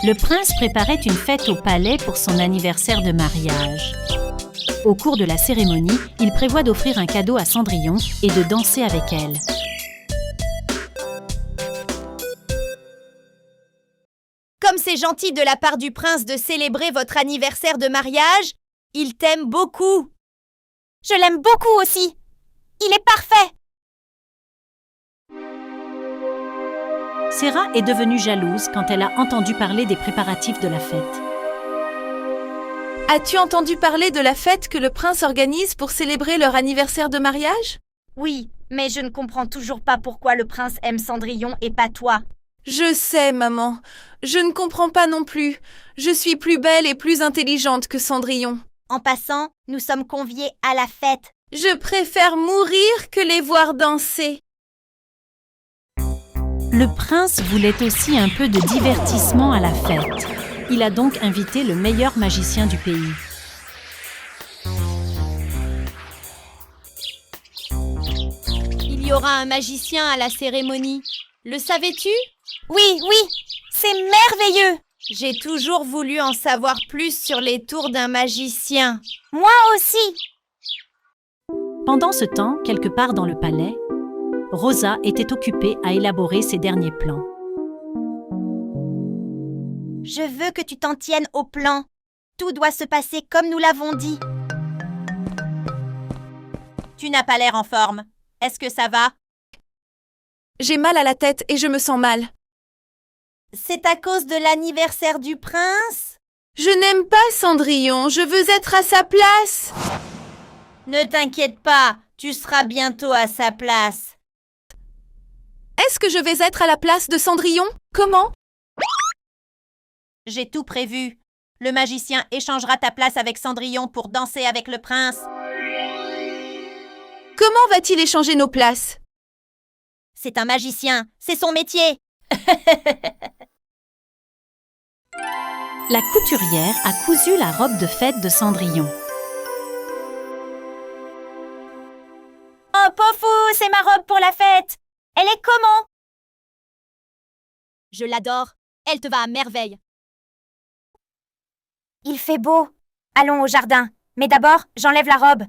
Le prince préparait une fête au palais pour son anniversaire de mariage. Au cours de la cérémonie, il prévoit d'offrir un cadeau à Cendrillon et de danser avec elle. Comme c'est gentil de la part du prince de célébrer votre anniversaire de mariage, il t'aime beaucoup. Je l'aime beaucoup aussi. Il est parfait. Serah est devenue jalouse quand elle a entendu parler des préparatifs de la fête. As-tu entendu parler de la fête que le prince organise pour célébrer leur anniversaire de mariage? Oui, mais je ne comprends toujours pas pourquoi le prince aime Cendrillon et pas toi. Je sais, maman. Je ne comprends pas non plus. Je suis plus belle et plus intelligente que Cendrillon. En passant, nous sommes conviés à la fête. Je préfère mourir que les voir danser. Le prince voulait aussi un peu de divertissement à la fête. Il a donc invité le meilleur magicien du pays. Il y aura un magicien à la cérémonie. Le savais-tu? Oui, c'est merveilleux. J'ai toujours voulu en savoir plus sur les tours d'un magicien. Moi aussi. Pendant ce temps, quelque part dans le palais, Rosa était occupée à élaborer ses derniers plans. Je veux que tu t'en tiennes au plan. Tout doit se passer comme nous l'avons dit. Tu n'as pas l'air en forme. Est-ce que ça va? J'ai mal à la tête et je me sens mal. C'est à cause de l'anniversaire du prince? Je n'aime pas Cendrillon, je veux être à sa place. Ne t'inquiète pas, tu seras bientôt à sa place. Est-ce que je vais être à la place de Cendrillon? Comment? J'ai tout prévu. Le magicien échangera ta place avec Cendrillon pour danser avec le prince. Comment va-t-il échanger nos places? C'est un magicien, c'est son métier. La couturière a cousu la robe de fête de Cendrillon. Oh, Pofou, c'est ma robe pour la fête. Elle est comment? Je l'adore. Elle te va à merveille. Il fait beau. Allons au jardin. Mais d'abord, j'enlève la robe.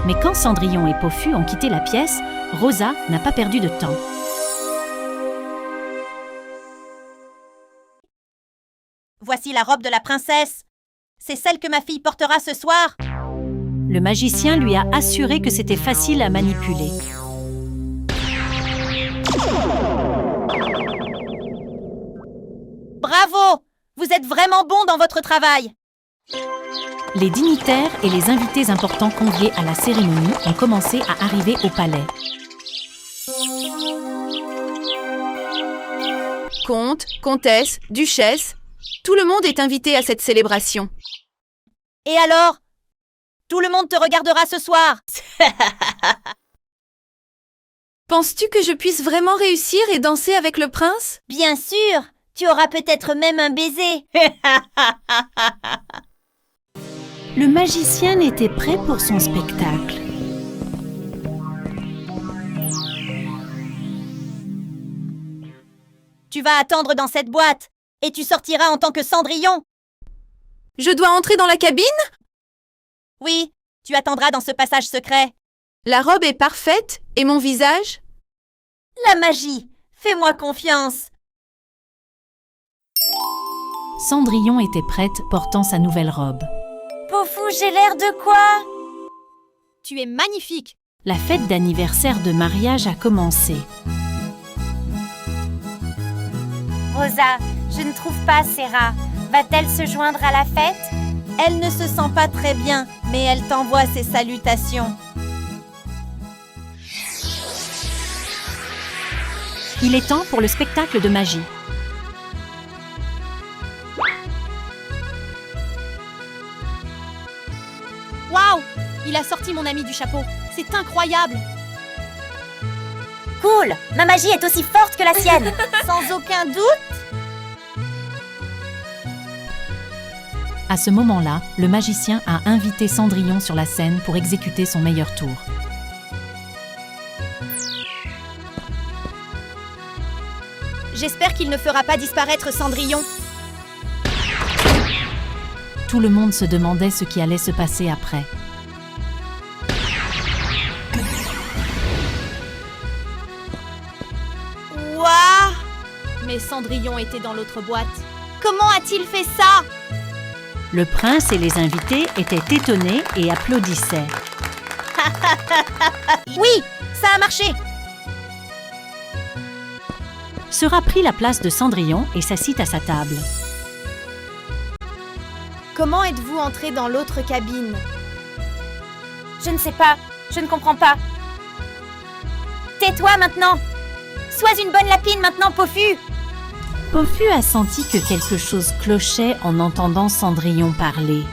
Mais quand Cendrillon et Poffu ont quitté la pièce, Rosa n'a pas perdu de temps. Voici la robe de la princesse. C'est celle que ma fille portera ce soir. Le magicien lui a assuré que c'était facile à manipuler. Bravo! Vous êtes vraiment bon dans votre travail. Les dignitaires et les invités importants conviés à la cérémonie ont commencé à arriver au palais. Comte, comtesse, duchesse, tout le monde est invité à cette célébration. Et alors? Tout le monde te regardera ce soir. Penses-tu que je puisse vraiment réussir et danser avec le prince? Bien sûr, tu auras peut-être même un baiser. Le magicien était prêt pour son spectacle. Tu vas attendre dans cette boîte et tu sortiras en tant que Cendrillon. Je dois entrer dans la cabine? Oui, tu attendras dans ce passage secret. La robe est parfaite et mon visage? La magie, fais-moi confiance. Cendrillon était prête portant sa nouvelle robe. Pofou, j'ai l'air de quoi? Tu es magnifique. La fête d'anniversaire de mariage a commencé. Rosa, je ne trouve pas Serah. Va-t-elle se joindre à la fête? Elle ne se sent pas très bien, mais elle t'envoie ses salutations. Il est temps pour le spectacle de magie. Waouh! Il a sorti mon ami du chapeau. C'est incroyable. Cool! Ma magie est aussi forte que la sienne. Sans aucun doute. À ce moment-là, le magicien a invité Cendrillon sur la scène pour exécuter son meilleur tour. J'espère qu'il ne fera pas disparaître Cendrillon. Tout le monde se demandait ce qui allait se passer après. Ouah! Mais Cendrillon était dans l'autre boîte. Comment a-t-il fait ça? Le prince et les invités étaient étonnés et applaudissaient. Oui, ça a marché! Sera pris la place de Cendrillon et s'assit à sa table. Comment êtes-vous entré dans l'autre cabine? Je ne sais pas, je ne comprends pas. Tais-toi maintenant! Sois une bonne lapine maintenant, Pofu! Pofu a senti que quelque chose clochait en entendant Cendrillon parler.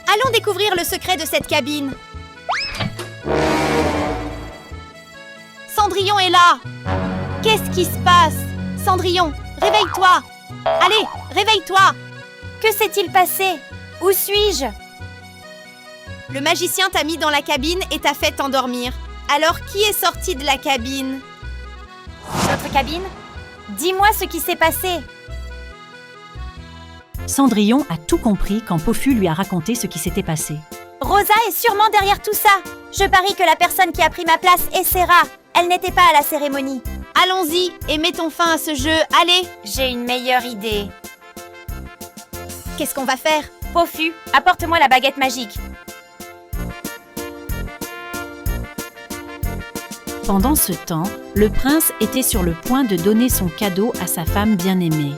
Allons découvrir le secret de cette cabine. Cendrillon est là! Qu'est-ce qui se passe? Cendrillon, réveille-toi! Allez, réveille-toi! Que s'est-il passé? Où suis-je? Le magicien t'a mis dans la cabine et t'a fait t'endormir. Alors, qui est sorti de la cabine? Notre cabine? Dis-moi ce qui s'est passé. Cendrillon a tout compris quand Pofu lui a raconté ce qui s'était passé. Rosa est sûrement derrière tout ça. Je parie que la personne qui a pris ma place est Serra. Elle n'était pas à la cérémonie. Allons-y et mettons fin à ce jeu. Allez! J'ai une meilleure idée. Qu'est-ce qu'on va faire? Pofu, apporte-moi la baguette magique. Pendant ce temps, le prince était sur le point de donner son cadeau à sa femme bien-aimée.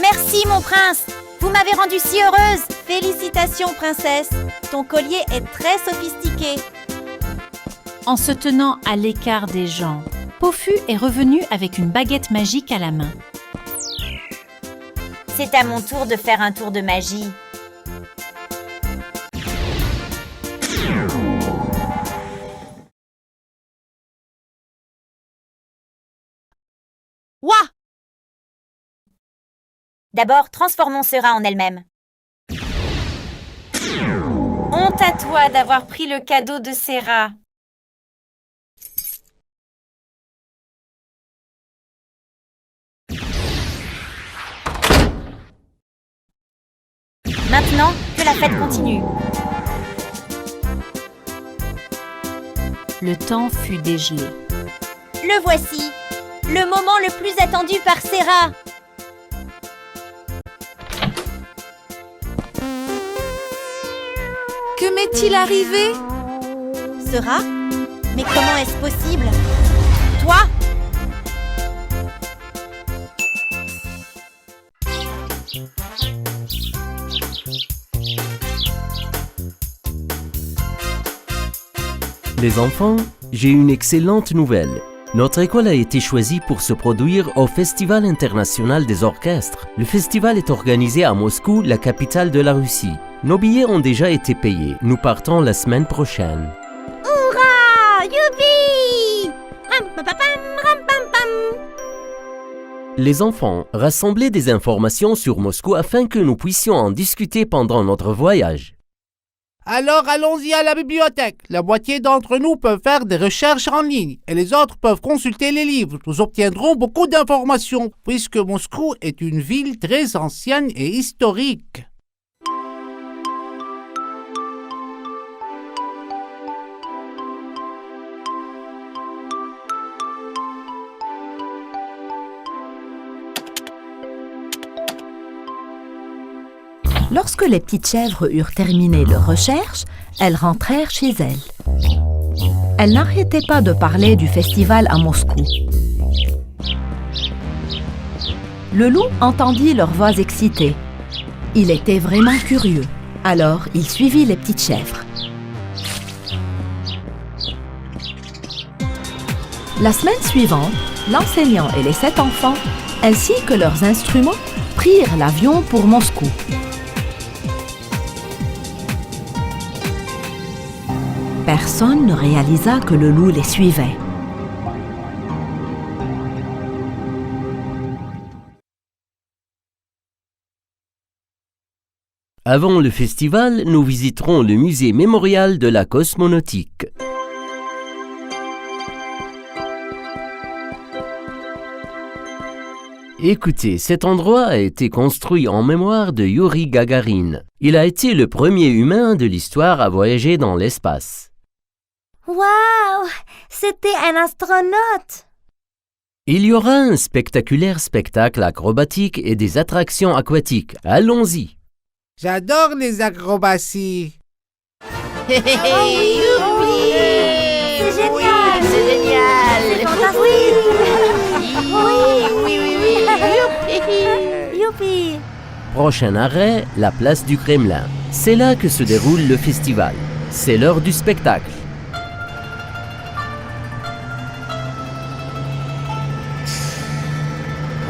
Merci, mon prince. Vous m'avez rendue si heureuse. Félicitations, princesse. Ton collier est très sophistiqué. En se tenant à l'écart des gens, Pofu est revenu avec une baguette magique à la main. C'est à mon tour de faire un tour de magie. Ouah! D'abord, transformons Serra en elle-même. Honte à toi d'avoir pris le cadeau de Serra. Maintenant, que la fête continue. Le temps fut dégelé. Le voici, le moment le plus attendu par Serra. Que m'est-il arrivé? Serra? Mais comment est-ce possible? Toi? Les enfants, j'ai une excellente nouvelle. Notre école a été choisie pour se produire au Festival international des orchestres. Le festival est organisé à Moscou, la capitale de la Russie. Nos billets ont déjà été payés. Nous partons la semaine prochaine. Hourra! Youpi! Les enfants, rassemblez des informations sur Moscou afin que nous puissions en discuter pendant notre voyage. Alors allons-y à la bibliothèque. La moitié d'entre nous peuvent faire des recherches en ligne et les autres peuvent consulter les livres. Nous obtiendrons beaucoup d'informations puisque Moscou est une ville très ancienne et historique. Lorsque les petites chèvres eurent terminé leurs recherches, elles rentrèrent chez elles. Elles n'arrêtaient pas de parler du festival à Moscou. Le loup entendit leurs voix excitées. Il était vraiment curieux, alors il suivit les petites chèvres. La semaine suivante, l'enseignant et les 7 enfants, ainsi que leurs instruments, prirent l'avion pour Moscou. Personne ne réalisa que le loup les suivait. Avant le festival, nous visiterons le musée mémorial de la cosmonautique. Écoutez, cet endroit a été construit en mémoire de Youri Gagarin. Il a été le premier humain de l'histoire à voyager dans l'espace. Waouh! C'était un astronaute! Il y aura un spectaculaire spectacle acrobatique et des attractions aquatiques. Allons-y! J'adore les acrobaties. C'est génial! C'est génial! C'est fantastique! Oui! Youpi! Prochain arrêt, la place du Kremlin. C'est là que se déroule le festival. C'est l'heure du spectacle.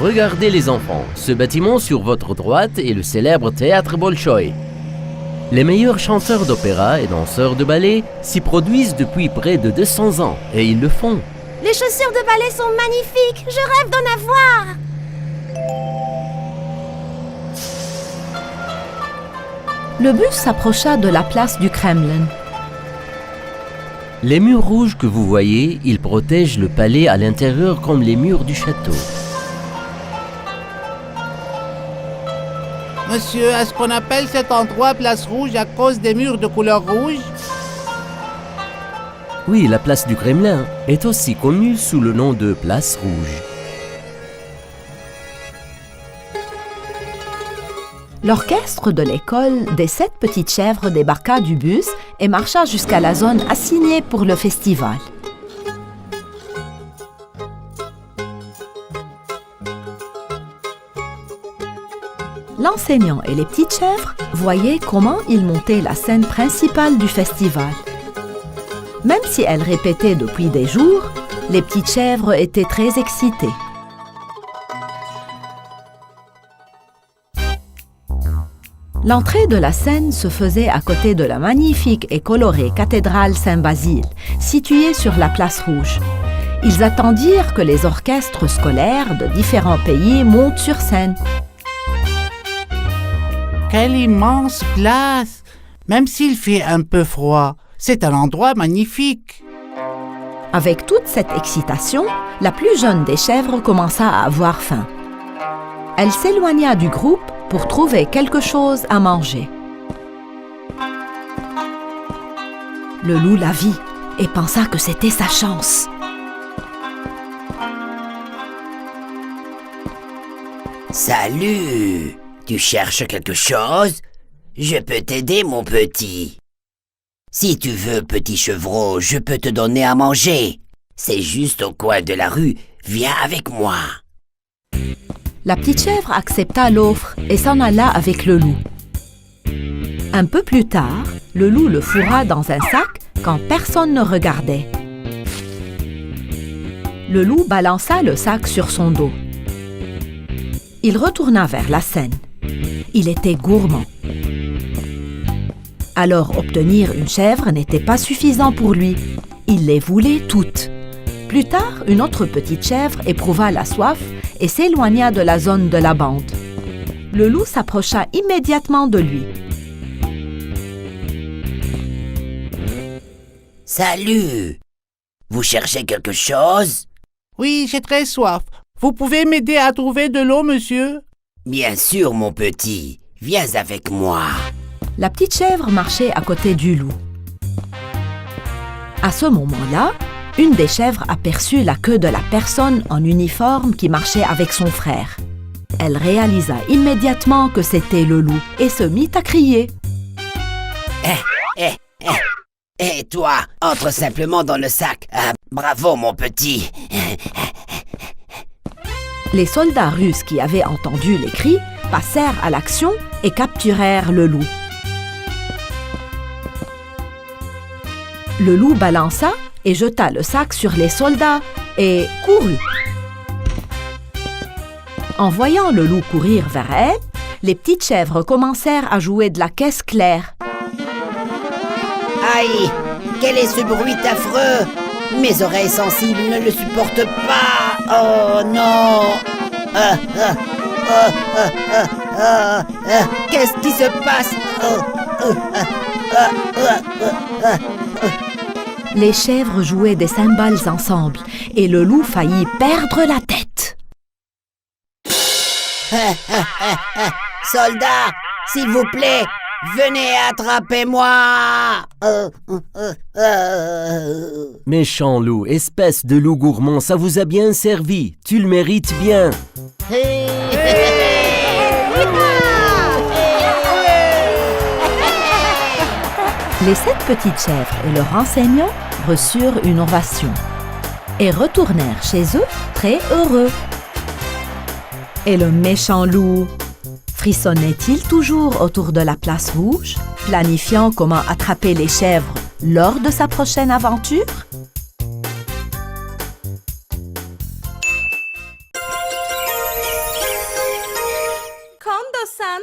Regardez les enfants, ce bâtiment sur votre droite est le célèbre théâtre Bolchoï. Les meilleurs chanteurs d'opéra et danseurs de ballet s'y produisent depuis près de 200 ans et ils le font. Les chaussures de ballet sont magnifiques! Je rêve d'en avoir! Le bus s'approcha de la place du Kremlin. Les murs rouges que vous voyez, ils protègent le palais à l'intérieur comme les murs du château. Monsieur, est-ce qu'on appelle cet endroit place rouge à cause des murs de couleur rouge? Oui, la place du Kremlin est aussi connue sous le nom de place rouge. L'orchestre de l'école des 7 petites chèvres débarqua du bus et marcha jusqu'à la zone assignée pour le festival. L'enseignant et les petites chèvres voyaient comment ils montaient la scène principale du festival. Même si elles répétaient depuis des jours, les petites chèvres étaient très excitées. L'entrée de la scène se faisait à côté de la magnifique et colorée cathédrale Saint-Basile, située sur la place rouge. Ils attendirent que les orchestres scolaires de différents pays montent sur scène. Quelle immense place! Même s'il fait un peu froid, c'est un endroit magnifique. Avec toute cette excitation, la plus jeune des chèvres commença à avoir faim. Elle s'éloigna du groupe pour trouver quelque chose à manger. Le loup la vit et pensa que c'était sa chance. Salut! Tu cherches quelque chose? Je peux t'aider, mon petit. Si tu veux, petit chevreau, je peux te donner à manger. C'est juste au coin de la rue. Viens avec moi. La petite chèvre accepta l'offre et s'en alla avec le loup. Un peu plus tard, le loup le fourra dans un sac quand personne ne regardait. Le loup balança le sac sur son dos. Il retourna vers la scène. Il était gourmand. Alors obtenir une chèvre n'était pas suffisant pour lui. Il les voulait toutes. Plus tard, une autre petite chèvre éprouva la soif et s'éloigna de la zone de la bande. Le loup s'approcha immédiatement de lui. Salut! Vous cherchez quelque chose? Oui, j'ai très soif. Vous pouvez m'aider à trouver de l'eau, monsieur? Bien sûr, mon petit. Viens avec moi. La petite chèvre marchait à côté du loup. À ce moment-là, une des chèvres aperçut la queue de la personne en uniforme qui marchait avec son frère. Elle réalisa immédiatement que c'était le loup et se mit à crier. Et toi, entre simplement dans le sac. Ah, bravo, mon petit. Les soldats russes qui avaient entendu les cris passèrent à l'action et capturèrent le loup. Le loup balança et jeta le sac sur les soldats et courut. En voyant le loup courir vers elle, les petites chèvres commencèrent à jouer de la caisse claire. Aïe! Quel est ce bruit affreux? Mes oreilles sensibles ne le supportent pas! Oh non! Qu'est-ce qui se passe? Les chèvres jouaient des cymbales ensemble et le loup faillit perdre la tête. Soldats, s'il vous plaît, venez attraper-moi. Méchant loup, espèce de loup gourmand, ça vous a bien servi. Tu le mérites bien. Les 7 petites chèvres et leur enseignant reçurent une ovation et retournèrent chez eux très heureux. Et le méchant loup frissonnait-il toujours autour de la place rouge, planifiant comment attraper les chèvres lors de sa prochaine aventure? Kondo-san,